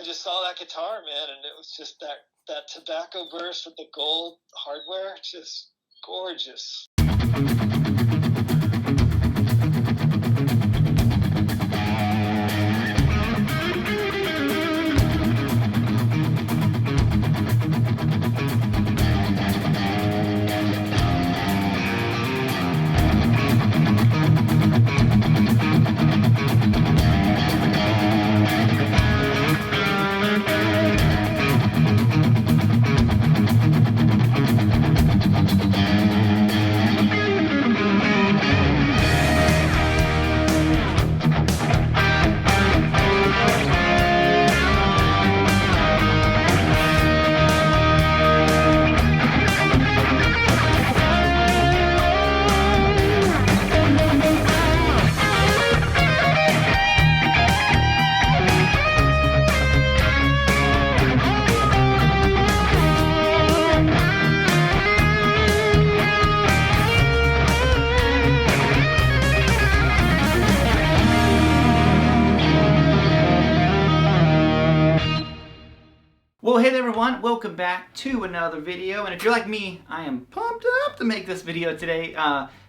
just saw that guitar, man, and it was just that tobacco burst with the gold hardware, just gorgeous. Well, hey there everyone, welcome back to another video, and if you're like me, I am pumped up to make this video today.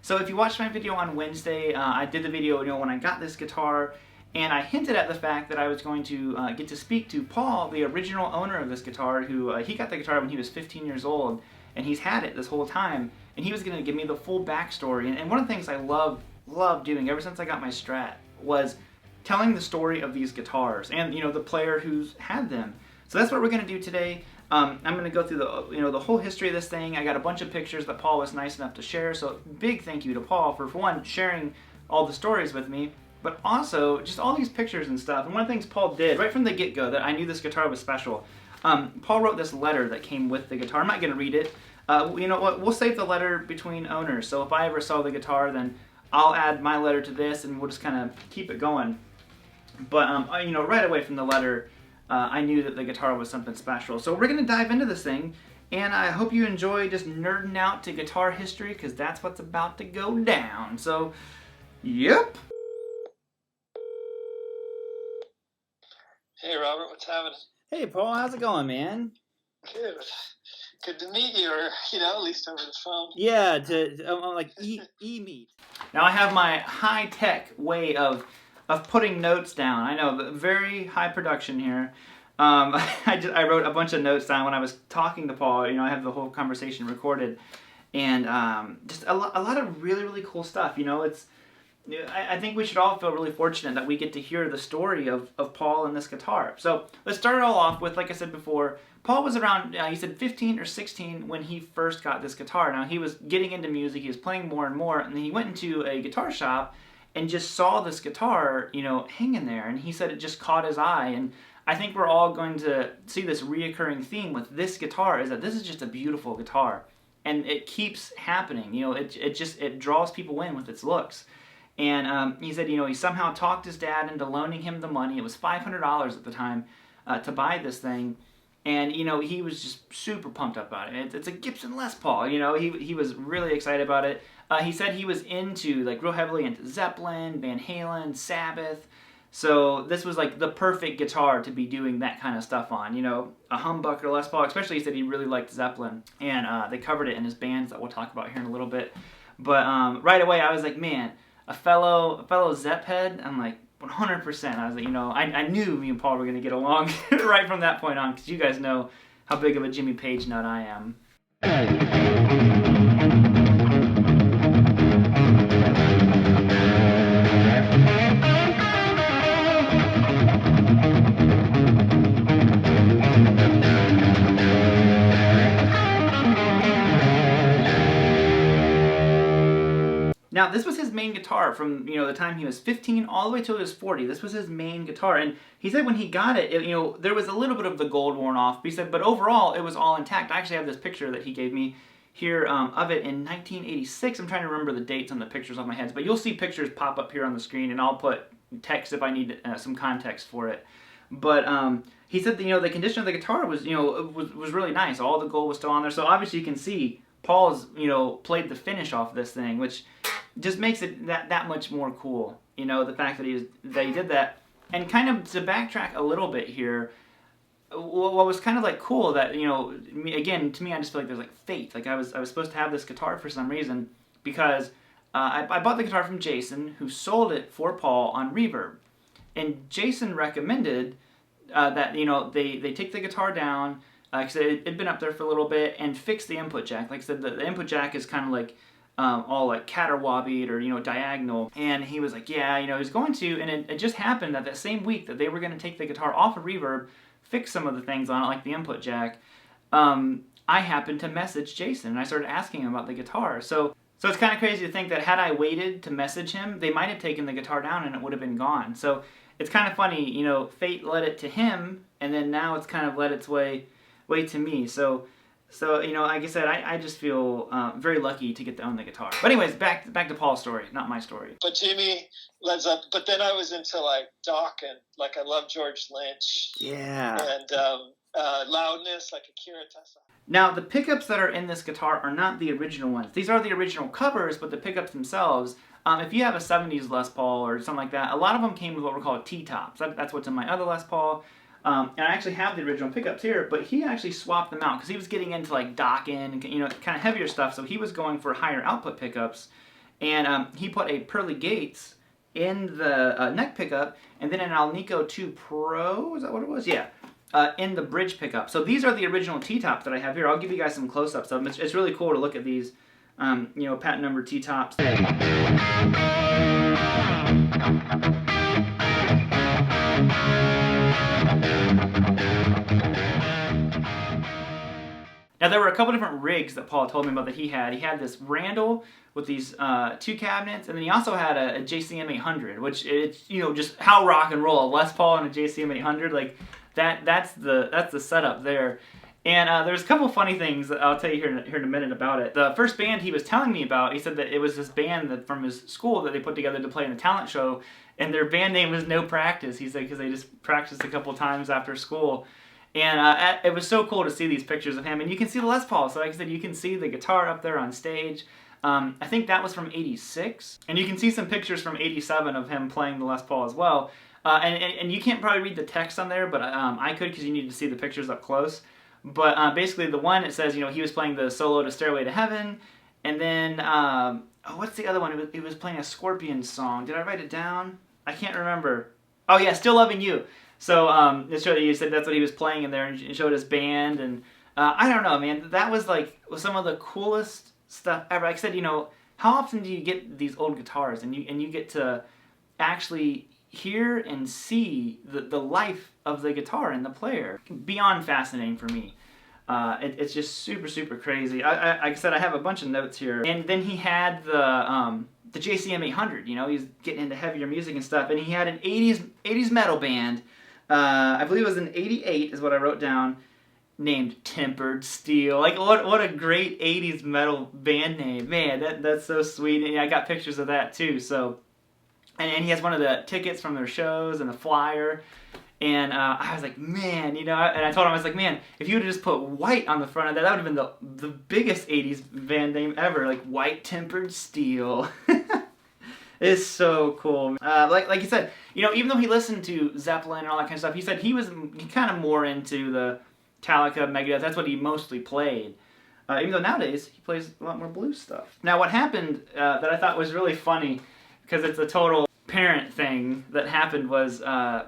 So if you watched my video on Wednesday, I did the video, when I got this guitar, and I hinted at the fact that I was going to get to speak to Paul, the original owner of this guitar, who he got the guitar when he was 15 years old, and he's had it this whole time, and he was going to give me the full backstory. And one of the things I love doing ever since I got my Strat was telling the story of these guitars and the player who's had them. So that's what we're going to do today. I'm going to go through the whole history of this thing. I got a bunch of pictures that Paul was nice enough to share. So big thank you to Paul for one, sharing all the stories with me, but also just all these pictures and stuff. And one of the things Paul did right from the get-go that I knew this guitar was special, Paul wrote this letter that came with the guitar. I'm not going to read it. You know what? We'll save the letter between owners. So if I ever sell the guitar, then I'll add my letter to this and we'll just kind of keep it going. But right away from the letter, I knew that the guitar was something special. So we're going to dive into this thing, and I hope you enjoy just nerding out to guitar history, because that's what's about to go down. So, yep. Hey, Robert, what's happening? Hey, Paul, how's it going, man? Good. Good to meet you, or, at least over the phone. Yeah, like e-meet. Now I have my high-tech way of putting notes down. I know, very high production here. I wrote a bunch of notes down when I was talking to Paul. I have the whole conversation recorded, and just a lot of really, really cool stuff. I think we should all feel really fortunate that we get to hear the story of Paul and this guitar. So let's start it all off with, like I said before, Paul was around, he said 15 or 16 when he first got this guitar. Now he was getting into music, he was playing more and more, and then he went into a guitar shop and just saw this guitar, hanging there, and he said it just caught his eye. And I think we're all going to see this reoccurring theme with this guitar, is that this is just a beautiful guitar, and it keeps happening. It draws people in with its looks. And he said, he somehow talked his dad into loaning him the money. It was $500 at the time to buy this thing, and he was just super pumped up about it. It's a Gibson Les Paul. He was really excited about it. He said he was real heavily into Zeppelin, Van Halen, Sabbath. So this was like the perfect guitar to be doing that kind of stuff on. A humbucker Les Paul, especially he said he really liked Zeppelin. And they covered it in his bands that we'll talk about here in a little bit. But right away I was like, man, a fellow Zepp head, I'm like 100%. I was like, I knew me and Paul were going to get along right from that point on, because you guys know how big of a Jimmy Page nut I am. Now, this was his main guitar from, the time he was 15 all the way till he was 40. This was his main guitar. And he said when he got it, there was a little bit of the gold worn off. But he said, but overall, it was all intact. I actually have this picture that he gave me here of it in 1986. I'm trying to remember the dates on the pictures off my head. But you'll see pictures pop up here on the screen, and I'll put text if I need some context for it. But he said, the condition of the guitar was, was really nice. All the gold was still on there. So obviously you can see Paul's, played the finish off this thing, which just makes it that much more cool. The fact that he did that. And kind of to backtrack a little bit here, what was kind of like cool that, you know, again, to me, I just feel like there's like fate. Like I was supposed to have this guitar for some reason because I bought the guitar from Jason, who sold it for Paul on Reverb, and Jason recommended that, you know, they take the guitar down because it had been up there for a little bit, and fix the input jack. Like I said, the input jack is kind of like all like caterwobbled or, you know, diagonal. And he was like, yeah, you know, he's going to. And it just happened that same week that they were going to take the guitar off of Reverb, fix some of the things on it, like the input jack. I happened to message Jason, and I started asking him about the guitar. So it's kind of crazy to think that had I waited to message him, they might have taken the guitar down and it would have been gone. So it's kind of funny, you know, fate led it to him, and then now it's kind of led its way to me. So you know, like I said, I just feel very lucky to get to own the guitar. But anyways, back to Paul's story, not my story. But Jimmy lends up. But then I was into like Doc, and like I love George Lynch. Yeah. And loudness, like Akira Tessa. Now, the pickups that are in this guitar are not the original ones. These are the original covers, but the pickups themselves, if you have a 70s Les Paul or something like that, a lot of them came with what we're called T-tops. That's what's in my other Les Paul. And I actually have the original pickups here, but he actually swapped them out because he was getting into like Dockin and, you know, kind of heavier stuff, so he was going for higher output pickups. And he put a Pearly Gates in the neck pickup, and then an Alnico 2 Pro, is that what it was? Yeah. In the bridge pickup. So these are the original T-tops that I have here. I'll give you guys some close-ups of them. It's really cool to look at these, you know, patent number T-tops. Now, there were a couple different rigs that Paul told me about that he had. He had this Randall with these 2 cabinets, and then he also had a JCM 800, which it's, you know, just how rock and roll. A Les Paul and a JCM 800, like that's the setup there. And there's a couple funny things that I'll tell you here in a minute about it. The first band he was telling me about, he said that it was this band that from his school that they put together to play in a talent show, and their band name was No Practice. He said because they just practiced a couple times after school. And it was so cool to see these pictures of him. And you can see the Les Paul. So like I said, you can see the guitar up there on stage. I think that was from '86. And you can see some pictures from '87 of him playing the Les Paul as well. And you can't probably read the text on there, but I could because you need to see the pictures up close. But basically the one, it says, you know, he was playing the solo to Stairway to Heaven. And then, what's the other one? He was playing a Scorpion song. Did I write it down? I can't remember. Oh yeah, Still Loving You. So it showed, you said that's what he was playing in there, and it showed his band, and I don't know, man, that was like some of the coolest stuff ever. Like I said, you know, how often do you get these old guitars, and you get to actually hear and see the life of the guitar and the player? Beyond fascinating for me. It's just super, super crazy. Like I said, I have a bunch of notes here, and then he had the JCM 800. You know, he's getting into heavier music and stuff, and he had an 80s metal band. I believe it was in '88 is what I wrote down, named Tempered Steel. Like what a great '80s metal band name, man. That's so sweet. And I got pictures of that too. So, and he has one of the tickets from their shows and a flyer. And I was like, man, you know. And I told him, I was like, man, if you would have just put white on the front of that, that would have been the biggest '80s band name ever. Like White Tempered Steel. It's so cool. Like you said, you know, even though he listened to Zeppelin and all that kind of stuff, he said he kind of more into the Metallica, Megadeth. That's what he mostly played. Even though nowadays he plays a lot more blues stuff. Now, what happened that I thought was really funny, because it's a total parent thing that happened, was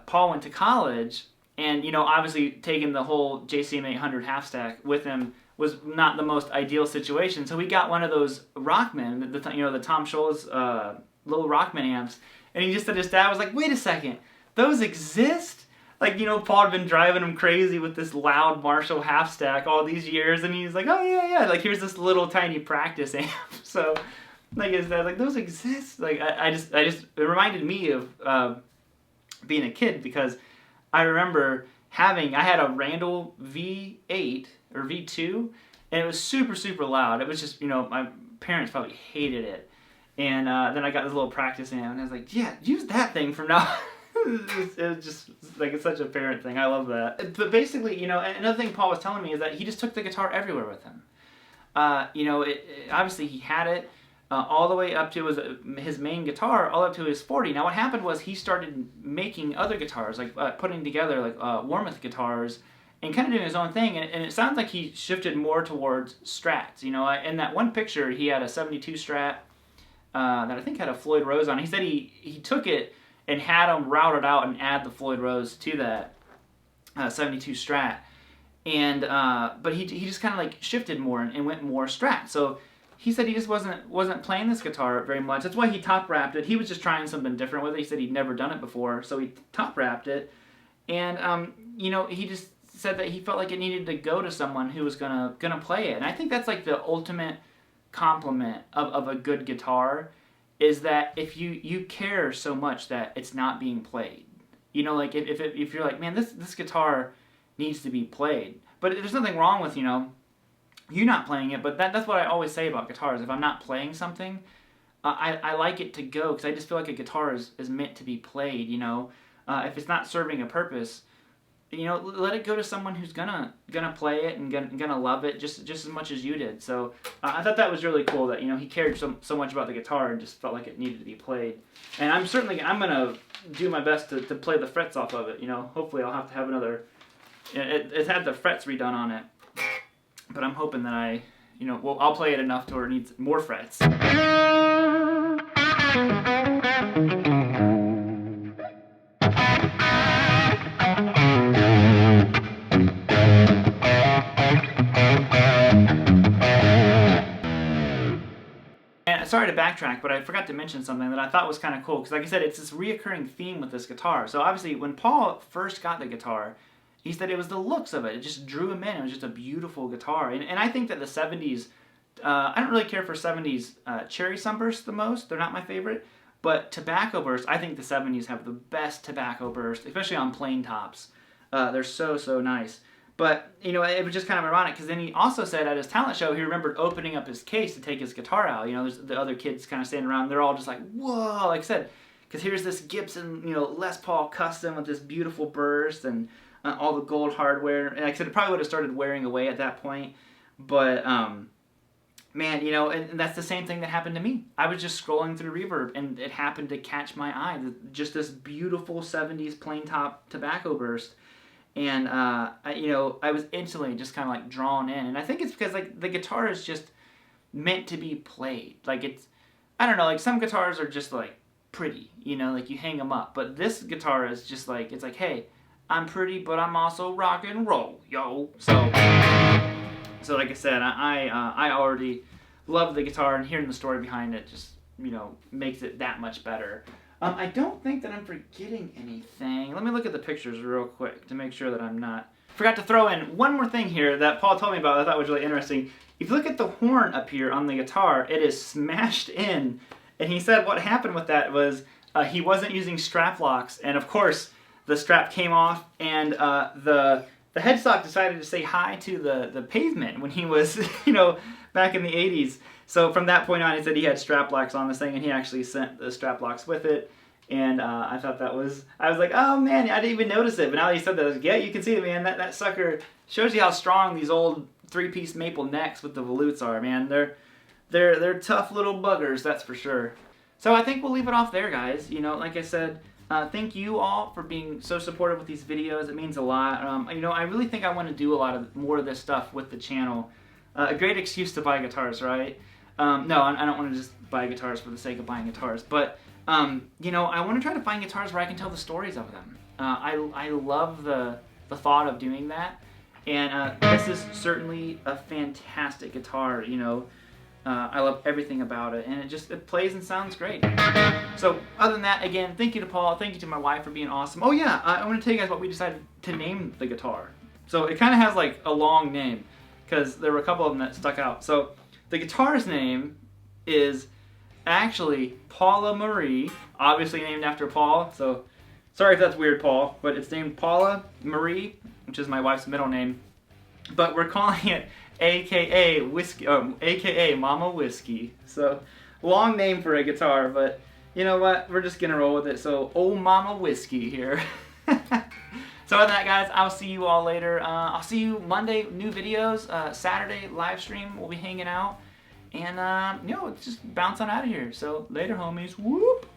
Paul went to college, and, you know, obviously taking the whole JCM 800 half stack with him was not the most ideal situation. So he got one of those Rockman, you know, the Tom Scholz little Rockman amps, and he just said, his dad was like, wait a second, those exist? Like, you know, Paul had been driving him crazy with this loud Marshall half stack all these years, and he's like, oh yeah, like here's this little tiny practice amp. So like his dad, like, those exist? Like I just it reminded me of being a kid, because I remember I had a Randall V8 or V2, and it was super, super loud. It was just, you know, my parents probably hated it. And then I got this little practice amp, and I was like, yeah, use that thing from now on. It was just, like, it's such a parent thing. I love that. But basically, you know, another thing Paul was telling me is that he just took the guitar everywhere with him. You know, obviously he had it all the way up to his main guitar, all up to his 40. Now what happened was he started making other guitars, like putting together like Warmoth guitars, and kind of doing his own thing. And it sounds like he shifted more towards strats. You know, in that one picture, he had a 72 Strat that I think had a Floyd Rose on. He said he took it and had him route it out and add the Floyd Rose to that 72 Strat. And but he just kind of like shifted more and went more Strat. So he said he just wasn't playing this guitar very much. That's why he top wrapped it. He was just trying something different with it. He said he'd never done it before, so he top wrapped it. And you know, he just said that he felt like it needed to go to someone who was gonna play it. And I think that's like the ultimate compliment of a good guitar, is that if you care so much that it's not being played. You know, like if you're like, man, this guitar needs to be played. But there's nothing wrong with, you know, you not playing it, but that's what I always say about guitars. If I'm not playing something, I like it to go, because I just feel like a guitar is meant to be played, you know. If it's not serving a purpose, you know, let it go to someone who's gonna play it and gonna love it just as much as you did. So I thought that was really cool that, you know, he cared so much about the guitar and just felt like it needed to be played. And I'm gonna do my best to play the frets off of it. You know, hopefully I'll have to have another. It's had the frets redone on it, but I'm hoping that I'll play it enough to where it needs more frets. And sorry to backtrack, but I forgot to mention something that I thought was kind of cool, because like I said, it's this reoccurring theme with this guitar. So obviously when Paul first got the guitar, he said it was the looks of it. It just drew him in. It was just a beautiful guitar. And I think that the 70s, I don't really care for 70s cherry sunbursts the most. They're not my favorite. But tobacco bursts, I think the 70s have the best tobacco burst, especially on plain tops. They're so nice. But, you know, it was just kind of ironic, because then he also said at his talent show, he remembered opening up his case to take his guitar out. You know, there's the other kids kind of standing around. They're all just like, whoa, like I said, because here's this Gibson, you know, Les Paul custom with this beautiful burst and all the gold hardware. And like I said, it probably would have started wearing away at that point. But, man, you know, and that's the same thing that happened to me. I was just scrolling through Reverb, and it happened to catch my eye. Just this beautiful 70s plain top tobacco burst. And, I was instantly just kind of like drawn in. And I think it's because, like, the guitar is just meant to be played. Like, I don't know, like, some guitars are just, like, pretty, you know, like, you hang them up. But this guitar is just like, it's like, hey, I'm pretty, but I'm also rock and roll, yo. So like I said, I already love the guitar, and hearing the story behind it just, you know, makes it that much better. I don't think that I'm forgetting anything. Let me look at the pictures real quick to make sure that I'm not. Forgot to throw in one more thing here that Paul told me about that I thought was really interesting. If you look at the horn up here on the guitar, it is smashed in. And he said what happened with that was he wasn't using strap locks. And of course, the strap came off, and the headstock decided to say hi to the pavement when he was, you know, back in the 80s. So from that point on, he said he had strap locks on this thing, and he actually sent the strap locks with it. And I thought I was like, oh man, I didn't even notice it. But now that he said that, I was like, yeah, you can see it, man. That sucker shows you how strong these old 3-piece maple necks with the volutes are, man. They're tough little buggers, that's for sure. So I think we'll leave it off there, guys. You know, like I said, thank you all for being so supportive with these videos. It means a lot. You know, I really think I want to do a lot more of this stuff with the channel. A great excuse to buy guitars, right? No, I don't want to just buy guitars for the sake of buying guitars. But, you know, I want to try to find guitars where I can tell the stories of them. I love the thought of doing that. And this is certainly a fantastic guitar, you know. I love everything about it, and it plays and sounds great. So other than that, again, thank you to Paul, thank you to my wife for being awesome. Oh yeah, I want to tell you guys what we decided to name the guitar. So it kind of has like a long name, because there were a couple of them that stuck out. So the guitar's name is actually Paula Marie, obviously named after Paul. So sorry if that's weird, Paul, but it's named Paula Marie, which is my wife's middle name. But we're calling it AKA Whiskey, AKA Mama Whiskey. So long name for a guitar, but you know what? We're just gonna roll with it. So old Mama Whiskey here. So other than that, guys, I'll see you all later. I'll see you Monday, new videos. Saturday, live stream. We'll be hanging out. And, you know, just bounce on out of here. So later, homies. Whoop.